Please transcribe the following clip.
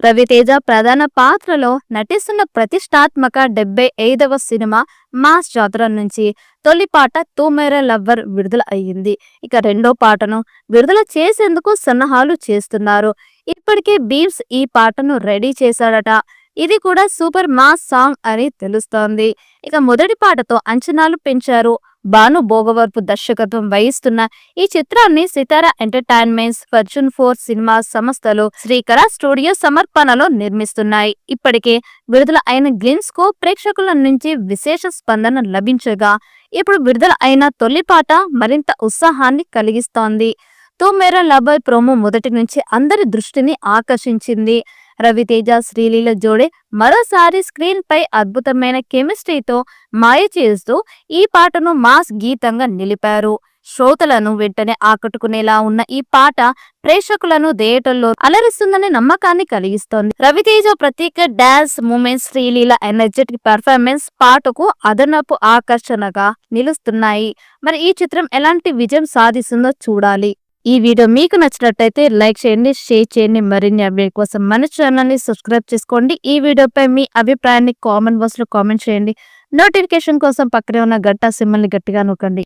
రవితేజ ప్రధాన పాత్రలో నటిస్తున్న ప్రతిష్టాత్మక 75వ సినిమా మాస్ జాతర నుంచి తొలి పాట తూ మేరా లవ్వర్ విడుదల అయ్యింది. ఇక రెండో పాటను విడుదల చేసేందుకు సన్నాహాలు చేస్తున్నారు. ఇప్పటికే బీమ్స్ ఈ పాటను రెడీ చేశాడట. ఇది కూడా సూపర్ మాస్ సాంగ్ అని తెలుస్తోంది. ఇక మొదటి పాటతో అంచనాలు పెంచారు. భాను భోగవరపు దర్శకత్వం వహిస్తున్న ఈ చిత్రాన్ని సితారా ఎంటర్టైన్మెంట్స్, ఫార్చ్యూన్ 4 సినిమా సంస్థలు శ్రీకర స్టూడియో సమర్పణలో నిర్మిస్తున్నాయి. ఇప్పటికే విడుదల అయిన గ్లిమ్స్ కు ప్రేక్షకుల నుంచి విశేష స్పందన లభించగా ఇప్పుడు విడుదల అయిన తొలి పాట మరింత ఉత్సాహాన్ని కలిగిస్తోంది. తూ మేరా లవ్వర్ ప్రోమో మొదటి నుంచి అందరి దృష్టిని ఆకర్షించింది. రవితేజ శ్రీలీల జోడే మరోసారి స్క్రీన్ పై అద్భుతమైన కెమిస్ట్రీతో మాయ చేస్తూ ఈ పాటను మాస్ గీతంగా నిలిపారు. శ్రోతలను వెంటనే ఆకట్టుకునేలా ఉన్న ఈ పాట ప్రేక్షకులను థియేటర్లో అలరిస్తుందనే నమ్మకాన్ని కలిగిస్తోంది. రవితేజ ప్రత్యేక dance movements, Sreeleela energetic performance పాటకు అదనపు ఆకర్షణగా నిలుస్తున్నాయి. మరి ఈ చిత్రం ఎలాంటి విజయం సాధిస్తుందో చూడాలి. ఈ వీడియో మీకు నచ్చినట్టయితే లైక్ చేయండి, షేర్ చేయండి. మరిన్ని అప్డేట్ కోసం మన ఛానల్ ని సబ్స్క్రైబ్ చేసుకోండి. ఈ వీడియోపై మీ అభిప్రాయాన్ని కామెంట్ బాక్స్ లో కామెంట్ చేయండి. నోటిఫికేషన్ కోసం పక్కనే ఉన్న గంట సింబల్ ని గట్టిగా నొక్కండి.